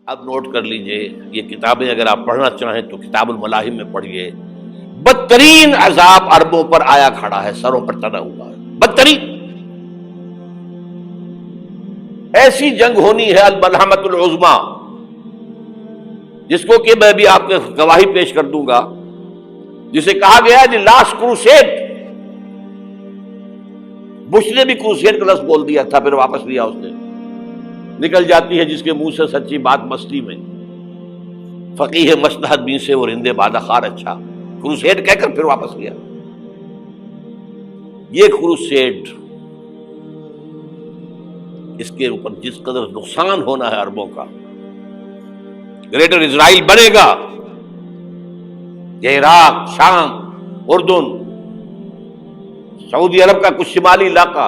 اب نوٹ کر لیجئے، یہ کتابیں اگر آپ پڑھنا چاہیں تو کتاب الملاحم میں پڑھیے۔ بدترین عذاب عربوں پر آیا کھڑا ہے، سروں پر تنا ہوا ہے، بدترین۔ ایسی جنگ ہونی ہے الملحمۃ العظمیٰ، جس کو کہ میں بھی آپ کو گواہی پیش کر دوں گا، جسے کہا گیا ہے دی لاسٹ کروسیڈ۔ بش نے بھی کروسیڈ کا لفظ بول دیا تھا، پھر واپس لیا اس نے۔ نکل جاتی ہے جس کے منہ سے سچی بات مستی میں، فقیہ مصلحت بین سے اور ہندے بادہ خار اچھا، کروسیڈ کہہ کر پھر واپس لیا۔ یہ کروسیڈ، اس کے اوپر جس قدر نقصان ہونا ہے عربوں کا، گریٹر اسرائیل بنے گا، یہ عراق، شام، اردن، سعودی عرب کا کچھ شمالی علاقہ،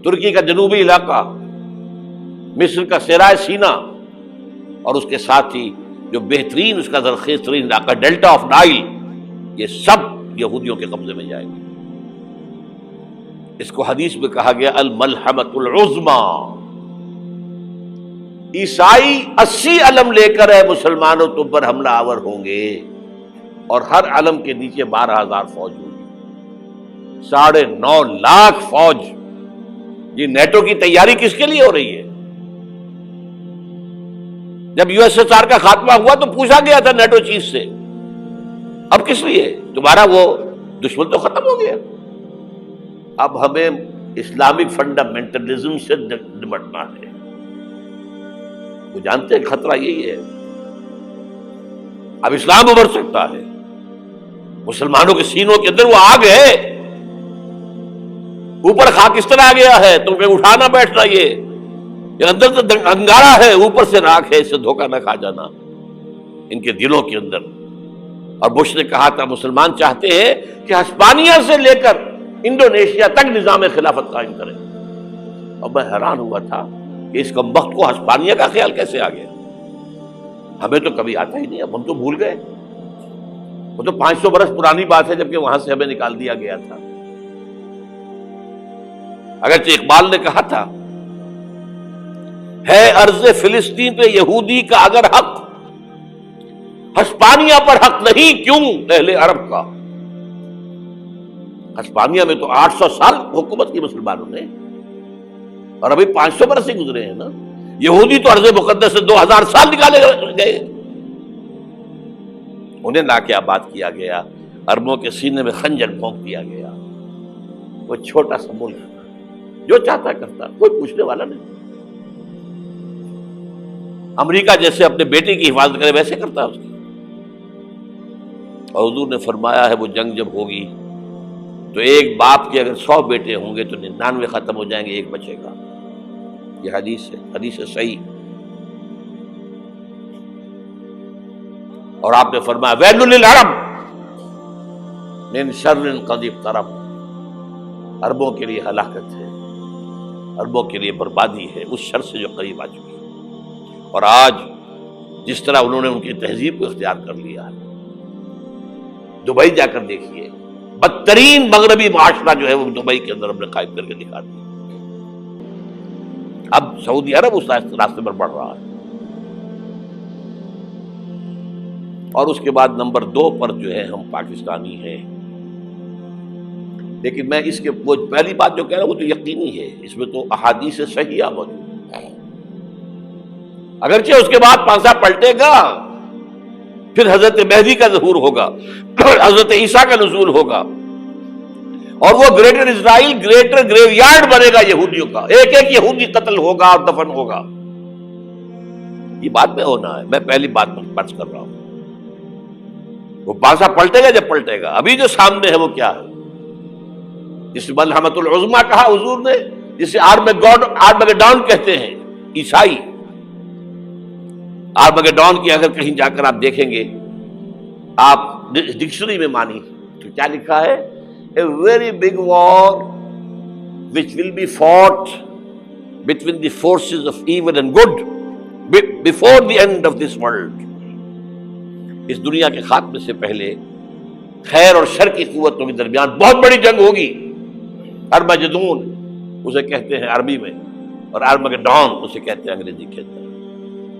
ترکی کا جنوبی علاقہ، مصر کا صحرائے سینا، اور اس کے ساتھ ہی جو بہترین اس کا زرخیز ترین علاقہ ڈیلٹا آف نائل، یہ سب یہودیوں کے قبضے میں جائے گا۔ اس کو حدیث میں کہا گیا الملحمۃ العظمیٰ۔ عیسائی 80 علم لے کر ہے مسلمانوں تم پر حملہ آور ہوں گے، اور ہر علم کے نیچے 12,000 فوج ہوگی، 9.5 لاکھ فوج۔ یہ نیٹو کی تیاری کس کے لیے ہو رہی ہے؟ جب یو ایس ایس آر کا خاتمہ ہوا تو پوچھا گیا تھا نیٹو چیف سے، اب کس لیے؟ تمہارا وہ دشمن تو ختم ہو گیا، اب ہمیں اسلامک فنڈامنٹلزم سے نمٹنا ہے۔ وہ جانتے ہیں خطرہ یہی ہے، اب اسلام ابھر سکتا ہے، مسلمانوں کے سینوں کے اندر وہ آگ ہے، اوپر خاکستر آ گیا ہے، تمہیں اٹھانا بیٹھنا، یہ اندر تو انگارہ ہے، اوپر سے راکھ ہے، اس سے دھوکہ نہ کھا جانا ان کے دلوں کے اندر۔ اور بش نے کہا تھا مسلمان چاہتے ہیں کہ ہسپانیہ سے لے کر انڈونیشیا تک نظام خلافت قائم کریں، اور میں حیران ہوا تھا کہ اس کمبخت کو ہسپانیہ کا خیال کیسے آ گیا؟ ہمیں تو کبھی آتا ہی نہیں، اب ہم تو بھول گئے، وہ تو 500 برس پرانی بات ہے جبکہ وہاں سے ہمیں نکال دیا گیا تھا۔ اگرچہ اقبال نے کہا تھا ہے ارض فلسطین پہ یہودی کا اگر حق، ہسپانیہ پر حق نہیں کیوں اہل عرب کا؟ ہسپانیہ میں تو 800 سال حکومت کی مسلمانوں نے، اور ابھی 500 برس سے گزرے ہیں نا۔ یہودی تو ارض مقدس سے 2000 سال نکالے گئے، انہیں لا کے آباد کیا گیا، عربوں کے سینے میں خنجر پھونک دیا گیا۔ وہ چھوٹا سا ملک جو چاہتا کرتا، کوئی پوچھنے والا نہیں۔ امریکہ جیسے اپنے بیٹے کی حفاظت کرے ویسے کرتا ہے اس کی۔ اور حضور نے فرمایا ہے وہ جنگ جب ہوگی تو ایک باپ کے اگر 100 بیٹے ہوں گے تو 99 ختم ہو جائیں گے، ایک بچے گا۔ یہ حدیث ہے، حدیث ہے صحیح۔ اور آپ نے فرمایا ویل للعرب من شر قد اقترب، عربوں کے لیے ہلاکت ہے، عربوں کے لیے بربادی ہے اس شر سے جو قریب آ چکی ہے۔ اور آج جس طرح انہوں نے ان کی تہذیب کو اختیار کر لیا ہے، دبئی جا کر دیکھیے، بدترین مغربی معاشرہ جو ہے وہ دبئی کے اندر ہم نے قائم کر کے دکھا دیا۔ اب سعودی عرب اس راستے پر بڑھ رہا ہے۔ اور اس کے بعد نمبر 2 پر جو ہے ہم پاکستانی ہیں، لیکن میں اس کے وہ پہلی بات جو کہہ رہا ہوں وہ تو یقینی ہے، اس میں تو احادیث صحیحہ موجود ہے۔ اگرچہ اس کے بعد پانسا پلٹے گا، پھر حضرت مہدی کا ظہور ہوگا، حضرت عیسیٰ کا نزول ہوگا، اور وہ گریٹر اسرائیل گریٹر گریو یارڈ بنے گا یہودیوں کا، ایک ایک یہودی قتل ہوگا اور دفن ہوگا۔ یہ بات میں ہونا ہے، میں پہلی بات پر فرض کر رہا ہوں۔ وہ پانسا پلٹے گا جب پلٹے گا، ابھی جو سامنے ہے وہ کیا ہے؟ جس ملحمۃ العظمیٰ کہا حضور نے، جسے آرمگیڈون کہتے ہیں عیسائی۔ آرمگیڈون کی اگر کہیں جا کر آپ دیکھیں گے، آپ ڈکشنری میں مانی تو کیا لکھا ہے؟ A very big war which will be fought between the forces of evil and good before the end of this world۔ اس دنیا کے خاتمے سے پہلے خیر اور شر کی قوتوں کے درمیان بہت بڑی جنگ ہوگی۔ ارمجدون اسے کہتے ہیں عربی میں، اور آرمگیڈون اسے کہتے ہیں انگریزی کے اندر۔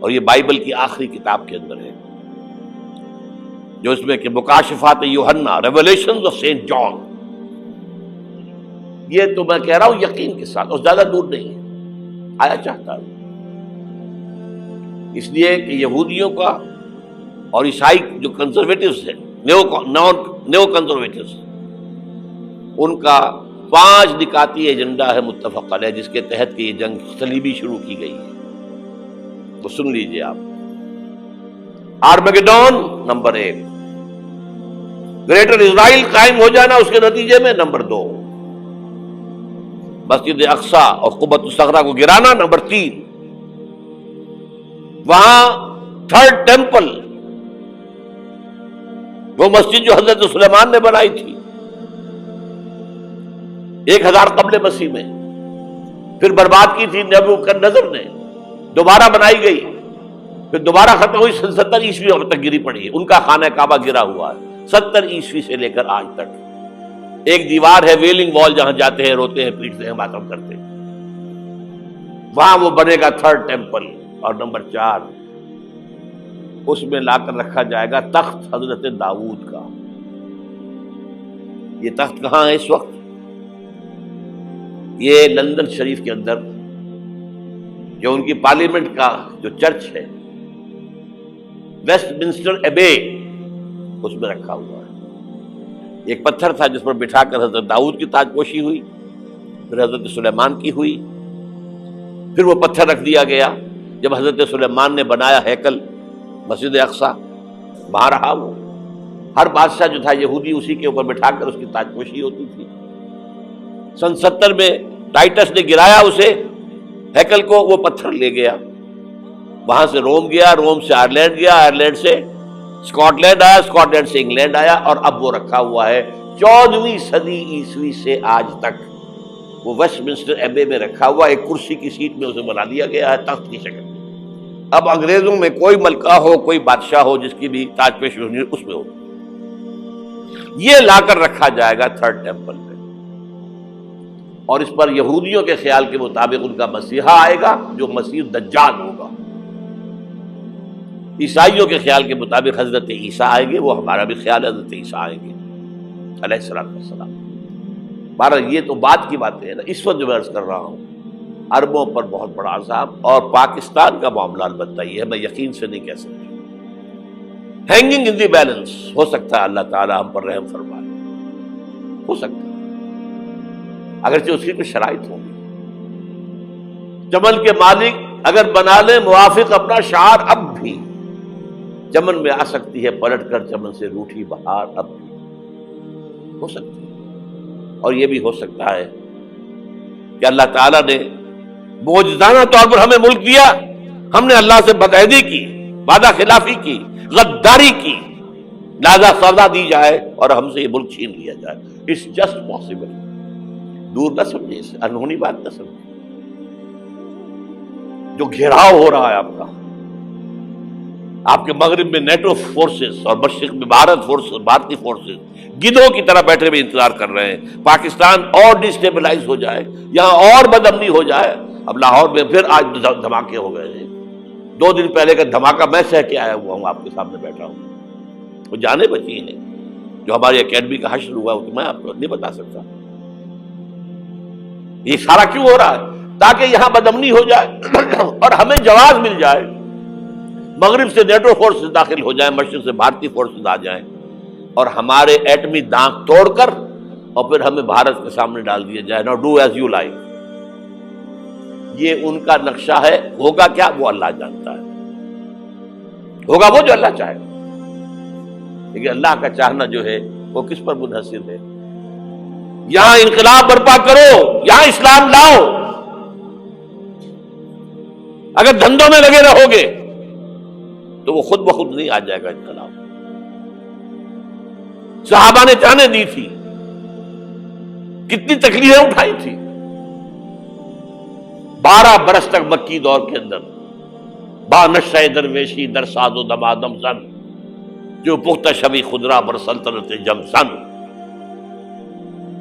اور یہ بائبل کی آخری کتاب کے اندر ہے، جو اس میں کہ مکاشفات یوحنا، ریولیشنز آف سینٹ جان. یہ تو میں کہہ رہا ہوں یقین کے ساتھ، اور زیادہ دور نہیں ہے، آیا چاہتا ہوں. اس لیے کہ یہودیوں کا اور عیسائی جو کنزرویٹوز ہیں، نیو کنزرویٹوز، ان کا 5 نکاتی ایجنڈا ہے متفق علیہ، جس کے تحت کہ یہ جنگ صلیبی شروع کی گئی ہے. تو سن لیجئے آپ. آرمیگیڈون نمبر 1، گریٹر اسرائیل قائم ہو جانا اس کے نتیجے میں نمبر 2، مسجد اقصی اور قبۃ الصخرہ کو گرانا نمبر 3، وہاں 3rd ٹیمپل، وہ مسجد جو حضرت سلیمان نے بنائی تھی 1000 قبل مسیح میں، پھر برباد کی تھی نبوکدنضر نے، دوبارہ بنائی گئی، پھر دوبارہ ختم ہوئی 70 عیسوی تک گری پڑی ہے. ان کا خانہ کعبہ گرا ہوا ہے 70 عیسوی سے لے کر آج تک. ایک دیوار ہے ویلنگ وال، جہاں جاتے ہیں، روتے ہیں، پیٹتے ہیں، ماتم کرتے ہیں، وہاں وہ بنے گا 3rd ٹیمپل. اور نمبر 4، اس میں لا کر رکھا جائے گا تخت حضرت داؤد کا. یہ تخت کہاں ہے اس وقت؟ یہ لندن شریف کے اندر، جو ان کی پارلیمنٹ کا جو چرچ ہے، ویسٹ منسٹر ایبے، اس میں رکھا ہوا ہے. ایک پتھر تھا جس پر بٹھا کر حضرت داؤد کی تاج پوشی ہوئی، پھر حضرت سلیمان کی ہوئی، پھر وہ پتھر رکھ دیا گیا جب حضرت سلیمان نے بنایا ہیکل مسجد اقصی، وہاں رہا وہ. ہر بادشاہ جو تھا یہودی اسی کے اوپر بٹھا کر اس کی تاج پوشی ہوتی تھی. سن 70 میں ٹائٹس نے گرایا اسے، ہیکل کو، وہ پتھر لے گیا، وہاں سے روم گیا، روم سے آئرلینڈ گیا، آئرلینڈ سے اسکاٹ لینڈ آیا، اسکاٹ لینڈ سے انگلینڈ آیا، اور اب وہ رکھا ہوا ہے 14ویں صدی عیسوی سے آج تک. وہ ویسٹ منسٹر ایبے میں رکھا ہوا، ایک کرسی کی سیٹ میں اسے بنا دیا گیا ہے تخت کی شکل میں. اب انگریزوں میں کوئی ملکہ ہو، کوئی بادشاہ ہو، جس کی بھی تاج پوشی ہونی اس میں ہو، یہ لا کر رکھا جائے گا 3rd ٹیمپل میں. اور اس پر یہودیوں کے خیال کے مطابق ان کا مسیحا آئے گا جو مسیح دجال ہوگا. عیسائیوں کے خیال کے مطابق حضرت عیسیٰ آئیں گے، وہ ہمارا بھی خیال ہے حضرت عیسیٰ آئیں گے علیہ السلام. بہرحال یہ تو بعد کی باتیں ہیں نا. اس وقت جو میں عرض کر رہا ہوں، عربوں پر بہت بڑا عذاب، اور پاکستان کا معاملہ البتہ یہ ہے، میں یقین سے نہیں کہہ سکتا. ہینگنگ ان دی بیلنس، ہو سکتا ہے اللہ تعالیٰ ہم پر رحم فرمائے، ہو سکتا ہے، اگرچہ اس کی کچھ شرائط ہوں گی. چمن کے مالک اگر بنا لے موافق اپنا شعار، اب بھی چمن میں آ سکتی ہے پلٹ کر چمن سے روٹھی بہار، اب بھی ہو سکتی ہے. اور یہ بھی ہو سکتا ہے کہ اللہ تعالیٰ نے معجزانہ طور پر ہمیں ملک دیا، ہم نے اللہ سے بدعہدی کی، وعدہ خلافی کی، غداری کی، لہذا سزا دی جائے اور ہم سے یہ ملک چھین لیا جائے. It's just possible. دور نہ سمجھے، اسے انہونی بات نہ سمجھے. جو گھیراؤ ہو رہا ہے آپ کے مغرب میں نیٹو فورسز اور مشرق میں بھارتی فورسز گدھوں کی طرح بیٹھے ہوئے انتظار کر رہے ہیں پاکستان اور ڈسٹیبلائز ہو جائے، یہاں اور بدامنی ہو جائے. اب لاہور میں پھر آج دھماکے ہو گئے ہیں. 2 دن پہلے کا دھماکہ میں سہ کے آیا ہوا ہوں، آپ کے سامنے بیٹھا ہوں. وہ جانیں بچی ہیں جو ہماری اکیڈمی کا حشر ہوا، وہ تو میں آپ کو نہیں بتا سکتا. یہ سارا کیوں ہو رہا ہے؟ تاکہ یہاں بدامنی ہو جائے اور ہمیں جواز مل جائے. مغرب سے نیٹو فورسز داخل ہو جائیں، مشرق سے بھارتی فورسز آ جائیں اور ہمارے ایٹمی دانت توڑ کر اور پھر ہمیں بھارت کے سامنے ڈال دیا جائے. نو ڈو ایز یو لائک. یہ ان کا نقشہ ہے. ہوگا کیا وہ اللہ جانتا ہے، ہوگا وہ جو اللہ چاہے. لیکن اللہ کا چاہنا جو ہے وہ کس پر منحصر ہے؟ یہاں انقلاب برپا کرو، یہاں اسلام لاؤ. اگر دھندوں میں لگے رہو گے تو وہ خود بخود نہیں آ جائے گا انقلاب. صحابہ نے جانیں دی تھی، کتنی تکلیفیں اٹھائی تھی. 12 برس تک مکی دور کے اندر با نشہ درویشی در ساز و دمادم زن، جو پختہ شبی خدرا بر سلطنت جم سن.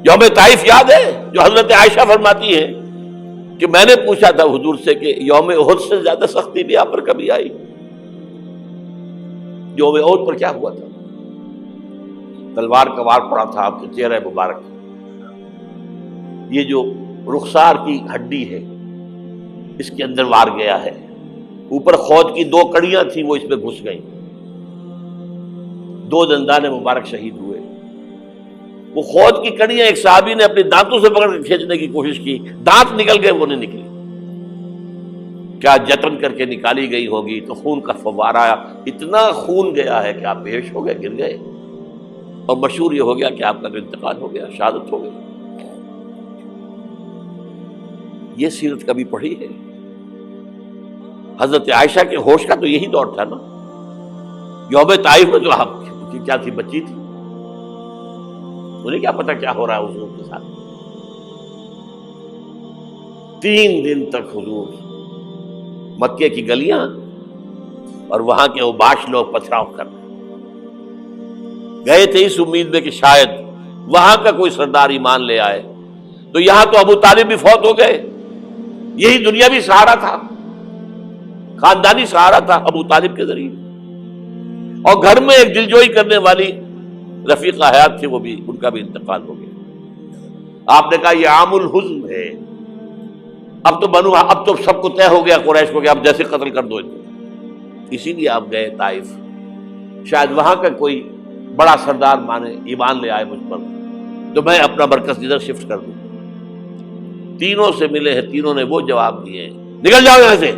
یوم طائف یاد ہے جو حضرت عائشہ فرماتی ہے کہ میں نے پوچھا تھا حضور سے کہ یوم احد سے زیادہ سختی بھی آپ پر کبھی آئی؟ یوم احد پر کیا ہوا تھا؟ تلوار کا وار پڑا تھا آپ کے چہرہ مبارک، یہ جو رخسار کی ہڈی ہے اس کے اندر وار گیا ہے، اوپر خود کی 2 کڑیاں تھیں وہ اس میں گھس گئیں، 2 دندان مبارک شہید ہوئے۔ وہ خود کی کڑیاں ایک صحابی نے اپنے دانتوں سے پکڑ کے کھینچنے کی کوشش کی، دانت نکل گئے، وہ نہیں نکلی، کیا جتن کر کے نکالی گئی ہوگی تو خون کا فوارہ آیا، اتنا خون گیا ہے کہ آپ بے ہوش ہو گئے، گر گئے، اور مشہور یہ ہو گیا کہ آپ کا تو انتقال ہو گیا، شہادت ہو گئی۔ یہ سیرت کبھی پڑھی ہے؟ حضرت عائشہ کے ہوش کا تو یہی دور تھا نا، یوم طائف میں جو آپ کی کیا تھی، بچی تھی، انہیں کیا پتا کیا ہو رہا ہے حضور کے ساتھ۔ 3 دن تک حضور مکے کی گلیاں اور وہاں کے اوباش لوگ پتھراؤ کر گئے تھے اس امید میں کہ شاید وہاں کا کوئی سردار ایمان لے آئے، تو یہاں تو ابو طالب بھی فوت ہو گئے، یہی دنیاوی سہارا تھا، خاندانی سہارا تھا ابو طالب کے ذریعے، اور گھر میں ایک دلجوئی کرنے والی رفیقہ حیات تھی، وہ بھی، ان کا بھی انتقال ہو گیا۔ آپ نے کہا یہ عام الحزن ہے، اب تو سب کو طے ہو گیا قریش کو کہ اب جیسے قتل کر دو، اسی لیے آپ گئے طائف، شاید وہاں کا کوئی بڑا سردار مانے ایمان لے آئے مجھ پر تو میں اپنا مرکز ادھر شفٹ کر دوں۔ تینوں سے ملے ہیں، تینوں نے وہ جواب دیے، نکل جاؤ یہاں سے،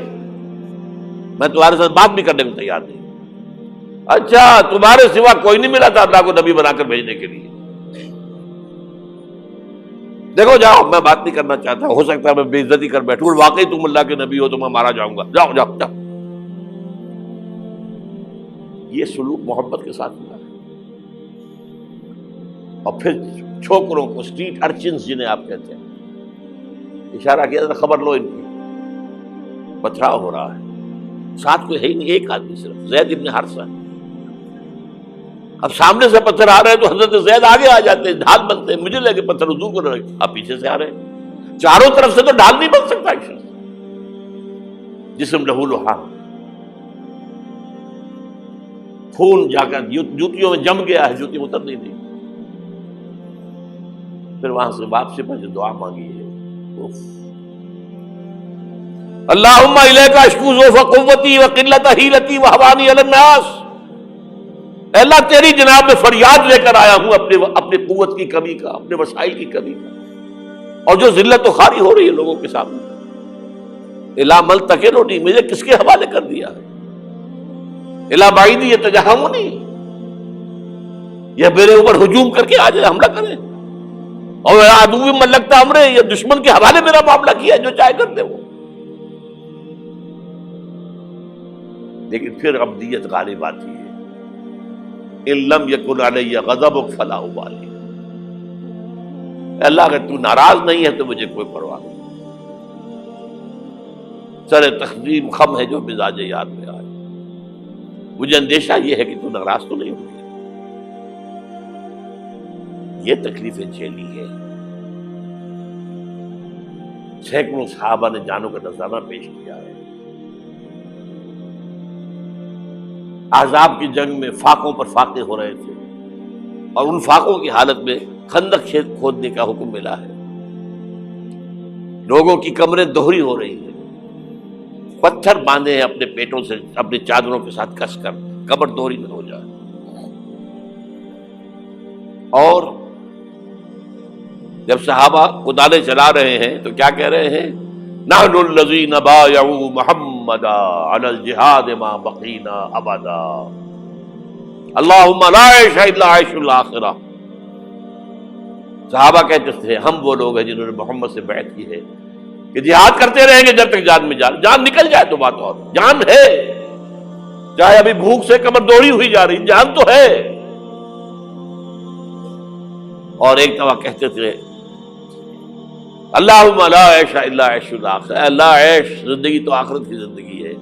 میں تمہارے ساتھ بات بھی کرنے کو تیار نہیں۔ اچھا، تمہارے سوا کوئی نہیں ملا تھا اللہ کو نبی بنا کر بھیجنے کے لیے؟ دیکھو جاؤ، میں بات نہیں کرنا چاہتا، ہو سکتا ہے میں بے عزتی کر بیٹھوں، اور واقعی تم اللہ کے نبی ہو تو میں مارا جاؤں گا، جاؤ جاؤ جاؤ۔ یہ سلوک محبت کے ساتھ ہوا ہے۔ اور پھر چھوکروں کو، اسٹریٹ ارچنز جنہیں آپ کہتے ہیں، اشارہ کیا، خبر لو ان کی، پتھراؤ ہو رہا ہے، ساتھ کوئی ہے ہی نہیں، ایک آدمی صرف، زید ابن حارثہ۔ اب سامنے سے پتھر آ رہے ہیں تو حضرت زید آگے آ جاتے ہیں، ڈھال بنتے ہیں، مجھے لگے پتھر حضور کو لگے، آپ پیچھے سے آ رہے ہیں، چاروں طرف سے تو ڈھال نہیں بن سکتا ایک شخص، جسم لہو لہان، خون جا کر جوتیوں میں جم گیا ہے، جوتی اتر نہیں دی۔ پھر وہاں سے واپسی پر جو دعا مانگی ہے، اللہم الیک اشکو ضعف قوتی وقلت حیلتی وہوانی علی الناس، اے اللہ تیری جناب میں فریاد لے کر آیا ہوں اپنے قوت کی کمی کا، اپنے وسائل کی کمی کا، اور جو ذلت و خواری ہو رہی ہے لوگوں کے سامنے، الا ملتقننی، مجھے کس کے حوالے کر دیا ہے، الا بعیدی یتجہمنی، یہ میرے اوپر ہجوم کر کے آ جائے، حملہ کرے، اور عدو ملکتا امرے، یہ دشمن کے حوالے میرا معاملہ کیا، جو چاہے کر دے وہ۔ لیکن پھر عبدیت غالب آتی ہے، ان لم یکن علی غضبک فلا ابالی، اللہ اگر تو ناراض نہیں ہے تو مجھے کوئی پرواہ نہیں، سر تقدیم خم ہے جو مزاج یاد میں آئے، مجھے اندیشہ یہ ہے کہ تو ناراض تو نہیں ہوگی۔ یہ تکلیفیں جھیلی ہے، سینکڑوں صحابہ نے جانوں کا نذرانہ پیش کیا ہے، احزاب کی جنگ میں فاقوں پر فاقے ہو رہے تھے، اور ان فاقوں کی حالت میں خندق کھودنے کا حکم ملا ہے، لوگوں کی کمریں دوہری ہو رہی ہیں، پتھر باندھے ہیں اپنے پیٹوں سے، اپنی چادروں کے ساتھ کس کر کمر دوہری نہ ہو جائے، اور جب صحابہ کدالیں چلا رہے ہیں تو کیا کہہ رہے ہیں، نحن الذین بایعوا محمدا علی الجہاد ما بقینا ابدا، اللہم لا عیش الا عیش الاخرہ۔ صحابہ کہتے تھے ہم وہ لوگ ہیں جنہوں نے محمد سے بیعت کی ہے کہ جہاد کرتے رہیں گے جب تک جان میں جان نکل جائے تو بات، اور جان ہے، چاہے ابھی بھوک سے کمر دوڑی ہوئی جا رہی، جان تو ہے۔ اور ایک دفعہ کہتے تھے اللہم لا عیش الا عیش الاخرہ، اللہ عیش، زندگی تو آخرت کی زندگی ہے۔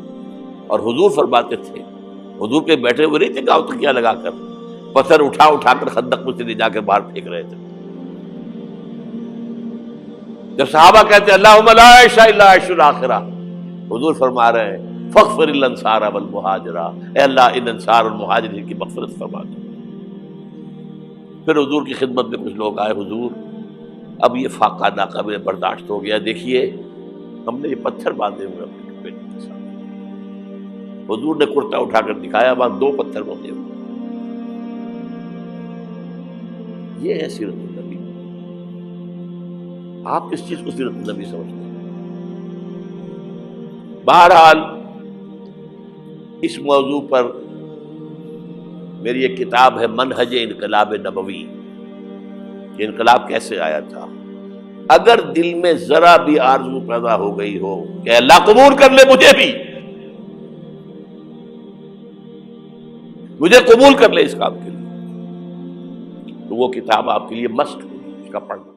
اور حضور فرماتے تھے، حضور کے بیٹھے ہوئے نہیں تھے گاؤں تکیہ لگا کر، پتھر اٹھا اٹھا کر خندق میں سے لے جا کر باہر پھینک رہے تھے۔ جب صحابہ کہتے ہیں اللہم لا عیش الا عیش الآخرہ، حضور فرما رہے ہیں فاغفر الانصار والمہاجرہ، اے اللہ ان انصار اور مہاجرین کی مغفرت فرما دو۔ پھر حضور کی خدمت میں کچھ لوگ آئے، حضور اب یہ فاقہ ناقابل برداشت ہو گیا، دیکھیے ہم نے یہ پتھر باندھے ہوئے اپنے پیٹ کے ساتھ۔ حضور نے کرتا اٹھا کر دکھایا، وہاں 2 پتھر بندھے ہوئے۔ یہ ہے سیرت النبی۔ آپ کس چیز کو سیرت النبی سمجھتے ہیں؟ بہرحال اس موضوع پر میری ایک کتاب ہے منہج انقلاب نبوی، کہ انقلاب کیسے آیا تھا۔ اگر دل میں ذرا بھی آرزو پیدا ہو گئی ہو کہ اللہ قبول کر لے مجھے قبول کر لے اس کام کے لیے، تو وہ کتاب آپ کے لیے مسٹ ہوگی، اس کا پڑھنا۔